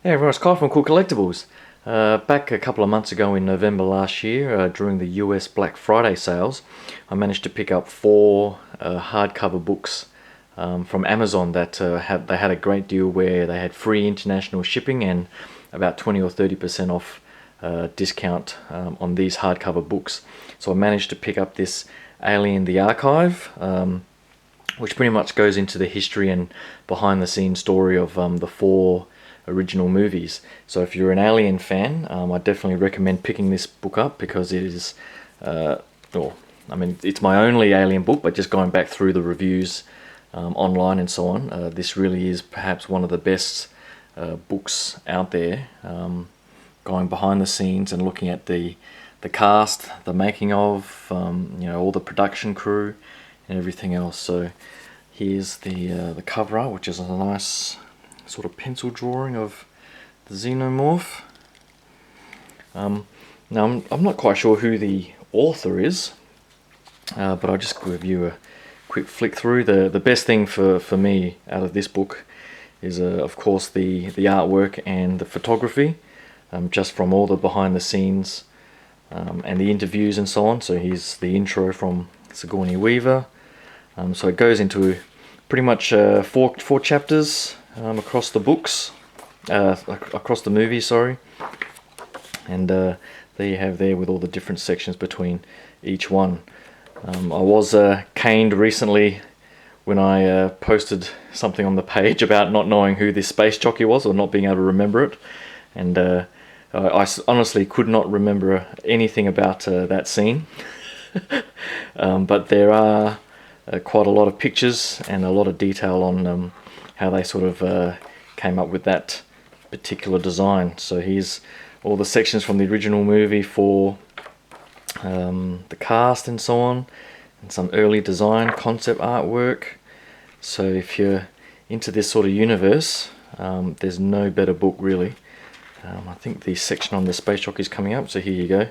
Hey everyone, it's Kyle from Kool Collectibles. Back a couple of months ago in November last year, during the US Black Friday sales, I managed to pick up four hardcover books from Amazon that they had a great deal where they had free international shipping and about 20 or 30% off discount on these hardcover books. So I managed to pick up this Alien the Archive, which pretty much goes into the history and behind the scenes story of the four original movies. So if you're an Alien fan, I definitely recommend picking this book up because it is, it's my only Alien book, but just going back through the reviews online and so on, this really is perhaps one of the best books out there, going behind the scenes and looking at the cast, the making of, all the production crew and everything else. So here's the cover art, which is a nice sort of pencil drawing of the xenomorph. Now I'm not quite sure who the author is, but I'll just give you a quick flick through. The best thing for me out of this book is of course the artwork and the photography, just from all the behind the scenes and the interviews and so on. So here's the intro from Sigourney Weaver. So it goes into pretty much four chapters across the books, across the movie, sorry. And there you have there with all the different sections between each one. I was caned recently when I posted something on the page about not knowing who this space jockey was, or not being able to remember it. And I honestly could not remember anything about that scene. But there are quite a lot of pictures and a lot of detail on how they sort of came up with that particular design. So here's all the sections from the original movie for the cast and so on, and some early design concept artwork. So if you're into this sort of universe, there's no better book really. I think the section on the space jockey is coming up, so here you go.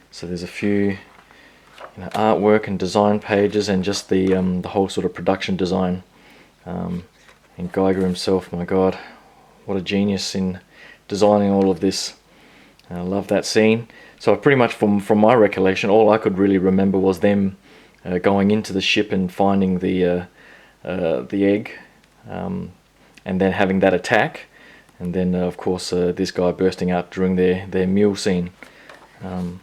So there's a few artwork and design pages, and just the whole sort of production design. And Geiger himself, my God, what a genius in designing all of this. I love that scene. So pretty much from my recollection, all I could really remember was them going into the ship and finding the egg, and then having that attack, and then of course this guy bursting out during their meal scene. And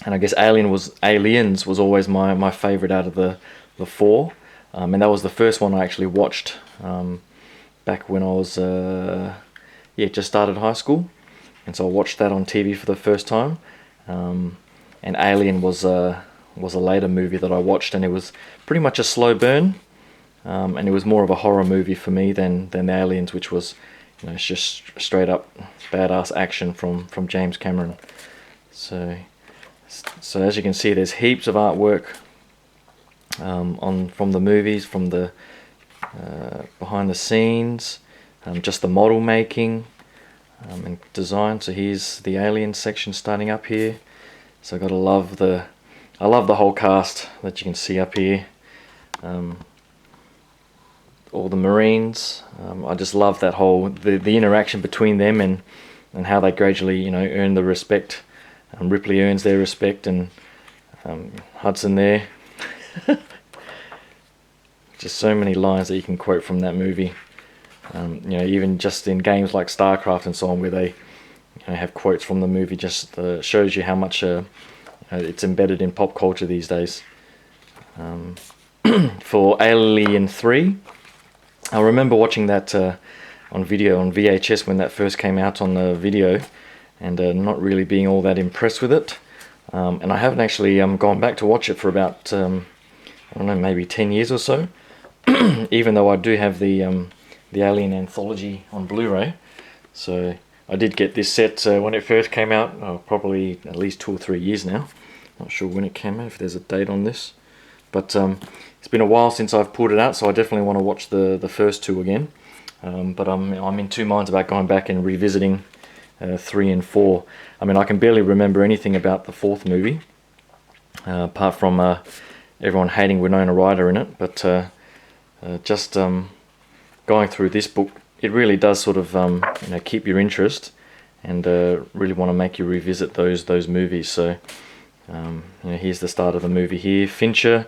I guess Aliens was always my favourite out of the four. And that was the first one I actually watched back when I was just started high school, and so I watched that on TV for the first time. And Alien was a later movie that I watched, and it was pretty much a slow burn, and it was more of a horror movie for me than the Aliens, which was it's just straight up badass action from James Cameron. So as you can see, there's heaps of artwork from the movies, from the behind the scenes, just the model making and design. So here's the Alien section starting up here. So I love the whole cast that you can see up here. All the Marines. I just love that whole the interaction between them, and how they gradually earn the respect. Ripley earns their respect, and Hudson there. Just so many lines that you can quote from that movie. Even just in games like StarCraft and so on, where they have quotes from the movie, just shows you how much it's embedded in pop culture these days. For Alien 3, I remember watching that on video, on VHS, when that first came out on the video, and not really being all that impressed with it. And I haven't actually gone back to watch it for about, maybe 10 years or so. Even though I do have the Alien Anthology on Blu-ray. So I did get this set when it first came out, probably at least 2 or 3 years now. Not sure when it came out, if there's a date on this. But it's been a while since I've pulled it out, so I definitely want to watch the first two again. But I'm in two minds about going back and revisiting 3 and 4. I can barely remember anything about the fourth movie, apart from everyone hating Winona Ryder in it. But just going through this book it really does sort of you know, keep your interest, and really want to make you revisit those movies. So you know, here's the start of the movie here. Fincher,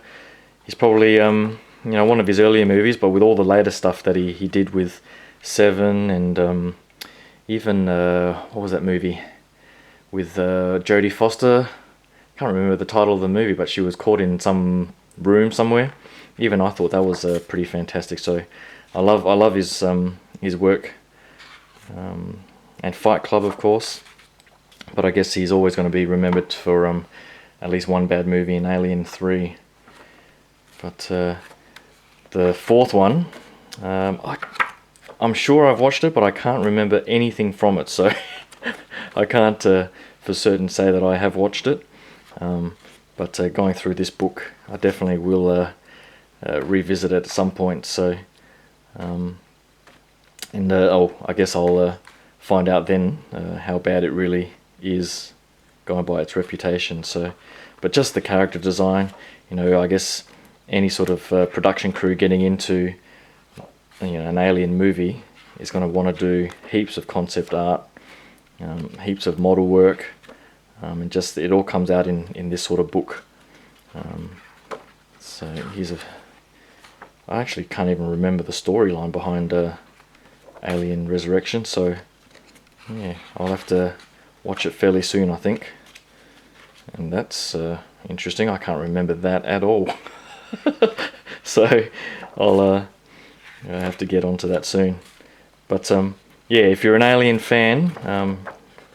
he's probably you know, one of his earlier movies, but with all the later stuff that he did with Seven, and even what was that movie with Jodie Foster? Can't remember the title of the movie, but she was caught in some room somewhere. Even I thought that was pretty fantastic. So I love his work, and Fight Club, of course. But I guess he's always going to be remembered for at least one bad movie in Alien 3. But the fourth one, I'm sure I've watched it, but I can't remember anything from it, so I can't for certain say that I have watched it. But going through this book, I definitely will revisit it at some point. So, and I guess I'll find out then how bad it really is, going by its reputation. So, but just the character design, you know, I guess any sort of production crew getting into, you know, an Alien movie is going to want to do heaps of concept art, heaps of model work, and just it all comes out in this sort of book. So here's I actually can't even remember the storyline behind Alien Resurrection, so yeah, I'll have to watch it fairly soon, I think. And that's interesting, I can't remember that at all. So I'll have to get onto that soon. But yeah, if you're an Alien fan,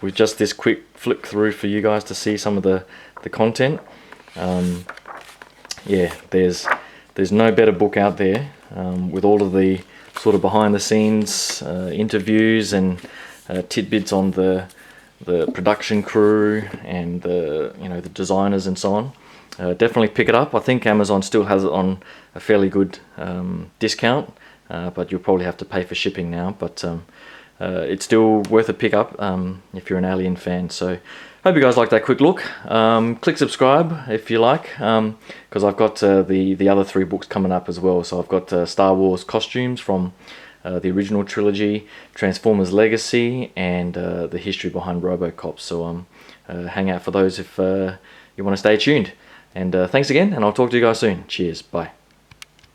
with just this quick flick through for you guys to see some of the content, yeah, there's no better book out there, with all of the sort of behind the scenes interviews and tidbits on the production crew and the, you know, the designers and so on. Definitely pick it up. I think Amazon still has it on a fairly good discount, but you'll probably have to pay for shipping now. But it's still worth a pick up if you're an Alien fan. So hope you guys like that quick look. Click subscribe if you like, because I've got the other 3 books coming up as well. So I've got Star Wars costumes from the original trilogy, Transformers Legacy, and the history behind RoboCop. So hang out for those if you want to stay tuned. And thanks again, and I'll talk to you guys soon. Cheers, bye.